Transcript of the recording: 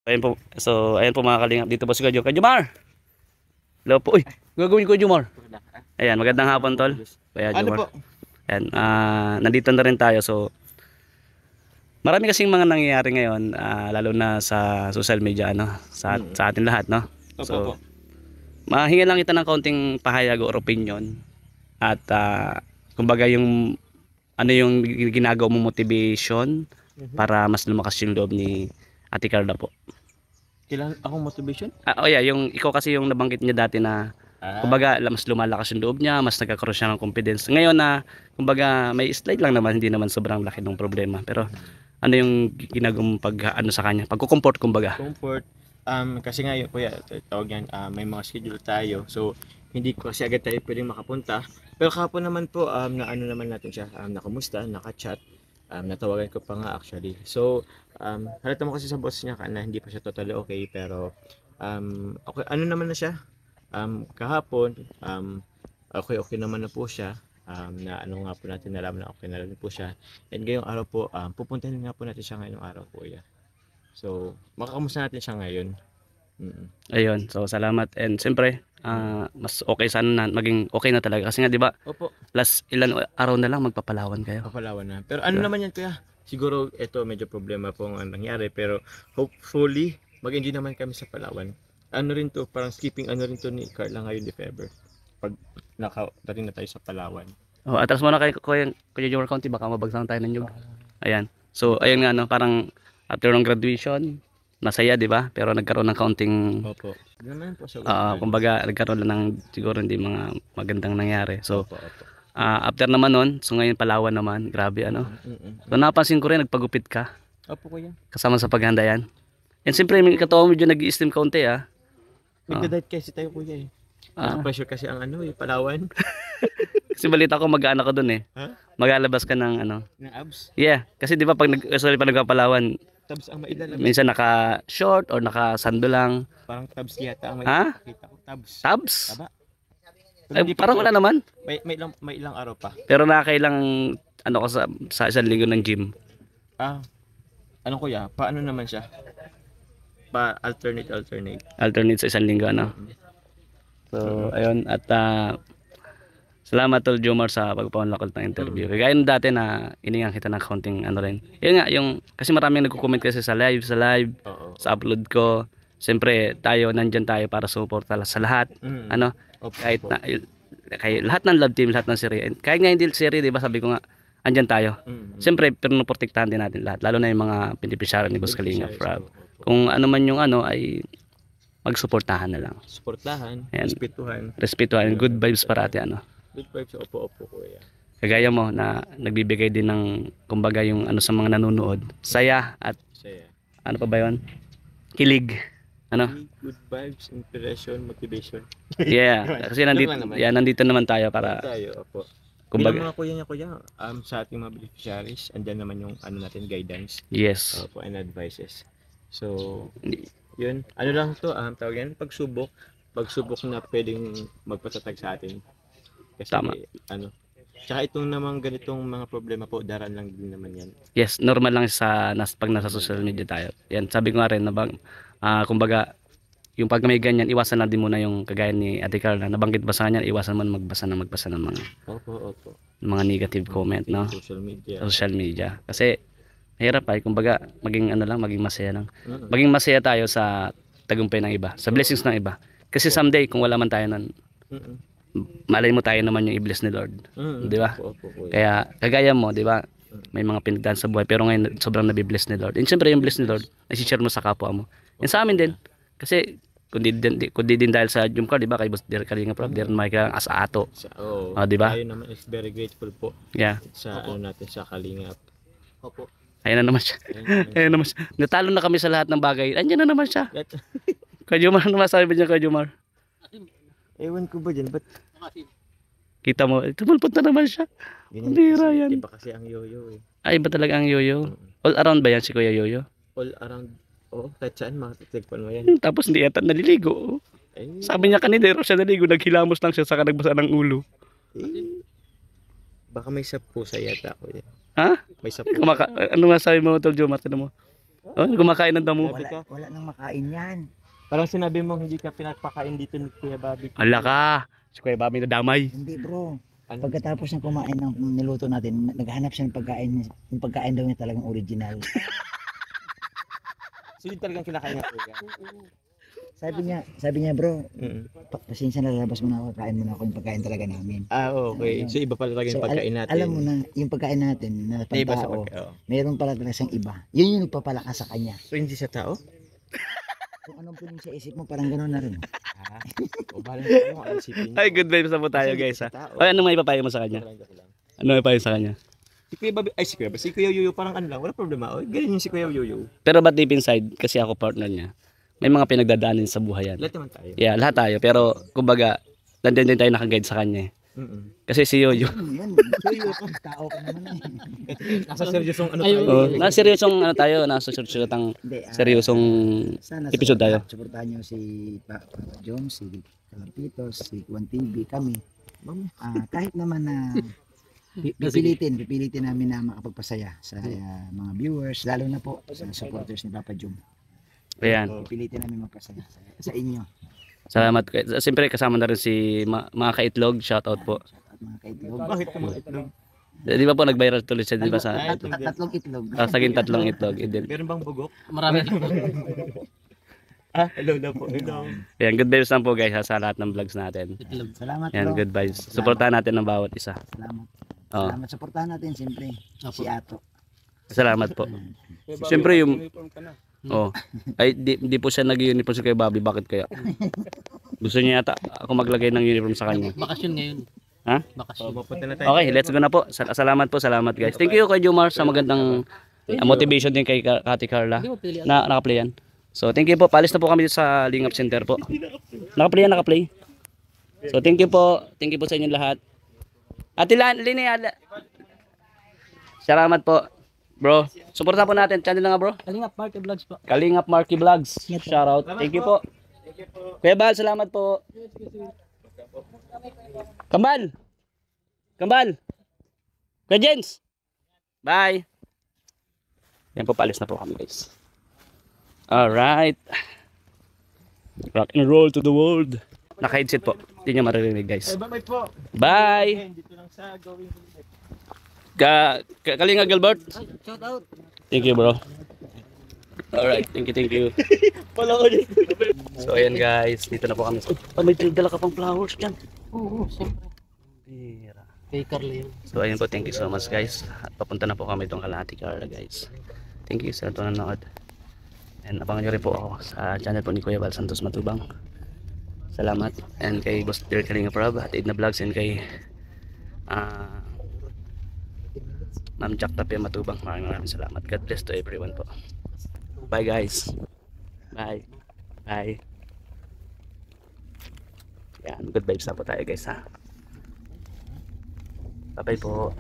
Ayan po mga kalingap. Dito po si Kuya Jomar. Hello po. Uy, gagawin ko Jomar. Ayan, magandang hapon tol. Kuya Ano Jomar. po? Ayan, nandito na rin tayo. So, marami kasing mga nangyayari ngayon, lalo na sa social media, ano, sa atin lahat, no? So, Opo. mahinga lang kita ng kaunting pahayag or opinion. At, kumbaga yung, ano yung ginagawa mo motivation para mas lumakas yung loob ni Ate Carla po. Kailangan akong motivation? Oh yeah, yung ikaw kasi yung nabanggit niya dati na kumbaga mas lumalakas yung loob niya, mas nagkakaroon siya ng confidence. Ngayon na kumbaga may slide lang naman, hindi naman sobrang laki ng problema. Pero ano yung ginagawang pag ano sa kanya? Pagko-comfort kumbaga. Comfort. Kasi nga yun, kuya, tawag yan, may mga schedule tayo. So, hindi ko kasi agad tayo pwedeng makapunta. Pero kahapon naman po, na ano naman natin siya, nakumusta, naka-chat. Natawagan ko pa nga actually. So, halata mo kasi sa boss niya na hindi pa siya totally okay. Pero, okay, ano naman na siya? Kahapon, okay naman na po siya. Na ano nga po natin nalaman na okay na rin po siya. And ngayong araw po, pupuntahin nga po natin siya ngayong araw po. Yeah. So, makakamusta natin siya ngayon. Ayun, so salamat. And siyempre, mas okay sana na maging okay na talaga. Kasi nga 'di ba, Opo, last ilan araw na lang magpapalawan kayo. papalawan na. Pero ano naman yan kuya? Siguro ito medyo problema po ang nangyari. Pero hopefully, mag-enjoy naman kami sa Palawan. Ano rin to, parang skipping ano rin to ni Carla ngayon if ever. Pag nakadating na tayo sa Palawan. Oh, atras muna kay Kuya Jomar County, baka mabagsakan tayo ng nyug. Ayan. So, ayun nga no, parang after ng graduation, masaya 'di ba? Pero nagkaroon ng kaunting Opo. Ano naman po sa kumbaga nagkaroon lang ng siguro hindi mga magandang nangyari. So, Opo, opo. after naman nun, so ngayon Palawan naman, grabe ano. So napansin ko rin nagpagupit ka Opo kuya. kasama sa paghanda yan. And siyempre may katawan medyo nag-i-slim kaunti Nagda-diet kasi tayo kuya eh. Pressure kasi ang ano eh, Palawan. Kasi balita ko mag-aano ka dun eh. Ha? Maglalabas ka ng ano. Ng abs. Yeah, kasi 'di ba pag pag nagpapalawan, Tabs ang mailalabas. minsan naka-short or naka-sando lang. Parang tabs yata ang Ha? makikita ko. Tabs. Tabs? Taba. Ay, parang wala naman. May ilang araw pa. Pero nakakailang ano ko sa isang linggo ng gym. Ano kuya? Paano naman siya? Alternate. Alternate sa isang linggo ano. So, ayun at salamat tol Jomar sa pagpapanlakot ng interview. Kaya yun dati na iningan kita ng counting ano rin. Yun nga, yung kasi maraming nagko-comment kasi sa live, Oo. sa upload ko. Siyempre, tayo nandyan tayo para suporta sa lahat. Ano? Opo, Kahit opo. na kahit lahat ng love team, lahat ng serie. Kahit nga hindi serie, 'di ba? Sabi ko nga, andyan tayo. Siyempre, pero protektahan din natin lahat, lalo na yung mga beneficiary ni Boss Kalinga Frab. Kung ano man yung ano ay magsuportahan na lang. Suportahan, Ayan. respetuhan. Respetuhan, good vibes parati ano. Good vibes, opo kuya. Kagaya mo na nagbibigay din ng kumbaga yung ano sa mga nanonood, saya at Saya. ano pa ba 'yon? Kilig. Ano? Good vibes, inspiration, motivation. Yeah, kasi nandito, Joke lang naman. nandito naman tayo para Tayo, opo. kumbaga, Bilang mga kuya niya kuya, sa ating mga beneficiaries, andyan naman yung ano natin, guidance, yes. opo, and advices. So, yun. Ano lang to, tawag yan, pagsubok na pwedeng magpatatag sa atin. Kasi, Tama. ano, tsaka itong namang ganitong mga problema po, daran lang din naman yan. Yes, normal lang pag nasa social media tayo. Yan, sabi ko nga rin na kumbaga, yung pag may ganyan, iwasan na din muna yung kagaya ni Ate Carla. Nabanggit ba sa kanya, iwasan mo na magbasa ng Opo. mga negative comment, no? Social media. Social media. Kasi, mahirap kumbaga, maging ano lang, maging masaya lang. Mm. Maging masaya tayo sa tagumpay ng iba, sa blessings ng iba. Kasi someday, kung wala man tayo nun, Mm. malay mo tayo naman yung i-bless ni Lord. Di ba? Opo, kuya. Kaya, kagaya mo, di ba? May mga pinagdaan sa buhay, pero ngayon, sobrang nabibless ni Lord. And syempre, yung bless ni Lord, nasi-share mo sa kapwa mo. And sa amin din. Kasi, kundi din dahil sa Jumcar, di ba? Kay Boss Derek Kalinga Prab, Derek Michael, as ato. Oo. Di ba? Tayo naman is very grateful po Yeah. sa ano natin sa Kalingap. Opo. Ayan na naman siya. Ayan na naman siya. Natalo na kami sa lahat ng bagay. Andiyan na naman siya. Kay Jumar, ano masabi ba niya kay Jumar? Ewan ko ba dyan, ba't Kita mo, tumulpot na naman siya. ganyan? Bira yan. Iba kasi ang yoyo eh. Ay, iba talaga ang yoyo. All around ba yan si Kuya Yoyo? All around, kahit saan makatitigpan mo yan. Tapos hindi yata naliligo. Eh, Sabi niya kanina, siya naligo, naghilamos lang siya, saka nagbasa ng ulo. baka may sapu sa yata ko yan. Ha? May sapu. Ano nga sabi mo, Tol Jomar? Tignan mo. Oh, kumakain ng damo. Wala nang makain yan. Parang sinabi mo hindi ka pinapakain dito ni Kuya Bobby. Ala ka. Si Kuya Bobby na damay. Hindi bro. Ano? Pagkatapos ng kumain ng niluto natin, naghahanap siya ng pagkain. Yung pagkain daw niya talagang original. So yun talagang kinakain niya Kuya. Sabi niya bro, Mm. pasensya na lalabas mo na ako, kain mo na ako yung pagkain talaga namin. Ah, okay. So iba pala talaga yung pagkain natin. Alam mo na, yung pagkain natin na Na iba sa pantao, pagkain. meron pala talaga siyang iba. Yun yung nagpapalakas sa kanya. So hindi sa tao? Kung anong piling sa isip mo, parang gano'n na rin. Ah. O bahala na tayo kung ano isipin niyo. Ay, good vibes na po tayo Kasi guys hindi ha. sa tao. Ay, ano may ipapayo mo sa kanya? Joke lang. Ano may ipapayo sa kanya? Si Kuya Bobby, ay si Kuya Bobby, si Kuya Yuyo parang ano lang, wala problema. O, ganyan yung si Kuya Yuyo. Pero ba't deep inside, kasi ako partner niya, may mga pinagdadaanin sa buhay yan. Lahat naman tayo. Yeah, lahat tayo. Pero, kumbaga, nandun din tayo nakaguide sa kanya eh. Kasi si Yoyo, Yan, tao ka naman eh. Nasa seryosong ano Ayun. tayo. nasa seryosong ano tayo, nasa seryosong Hindi, seryosong sana episode tayo. Suportahan niyo si Papa Jones, si Kalampitos, si Juan TV, kami. Kahit naman na pipilitin namin na makapagpasaya sa mga viewers, lalo na po sa supporters ni Papa Jom. Ayan. Pipilitin namin magpasaya sa inyo. Salamat. Siyempre kasama na rin si mga kaitlog. Shoutout po. At mga kaitlog. Bakit ka mga itlog? Di ba po nag-viral tuloy siya di ba sa Tatlong itlog. saging tatlong itlog. Meron bang bugok? Marami. Ah, hello na po. Hello. Ayan, good vibes lang po guys ha, sa lahat ng vlogs natin. Salamat Ayan, bro. good vibes. Supportahan natin ng bawat isa. Salamat. Oh, Salamat. Suportahan natin siyempre. Si Ato. salamat po. Siyempre yung oh, ay di po siya nag-uniform si Kuya Bobby. Bakit kaya? Gusto niya yata ako maglagay ng uniform sa kanya. Bakasyon ngayon. Ha? Bakasyon. Mapunta na tayo. Okay, let's go na po. Salamat po, salamat guys. Thank you kay Jomar sa magandang motivation din kay Kati Carla Hindi mo pili. na naka-play yan. So thank you po. Paalis na po kami dito sa Lingap Center po. Naka-play yan, naka-play. So thank you po. Thank you po sa inyong lahat. Ate Linnea. Salamat po. Bro, suportahan po natin. Channel na nga bro. Kalingap Marky Vlogs po. Kalingap Marky Vlogs. Shout out. Thank you po. Kuya Bal, salamat po. Kambal. Kambal. Kuya Jens. Bye. Yan po, paalis na po kami guys. Alright. Rock and roll to the world. Naka-headset po. Hindi nyo maririnig guys. Bye po. Bye. Dito lang sa Going Holiday. Kalinga Gilbert. Shout out. Thank you bro. Alright, thank you. Wala ko dito. So ayan guys, dito na po kami. Oh, may dala ka pang flowers dyan. Oo, siyempre. Pira. Kay Carla yun. So ayun po, thank you so much guys. At papunta na po kami itong Kalahati Carla guys. Thank you sa ito nanood. And abangan nyo rin po ako sa channel po ni Kuya Val Santos Matubang. Salamat. And kay Boss Derek Kalinga Prab at Edna Vlogs and kay Ma'am Jack Tapia Matubang. Maraming salamat. God bless to everyone po. Bye guys. Bye. Bye. Yan, good vibes na po tayo guys ha. Bye bye po.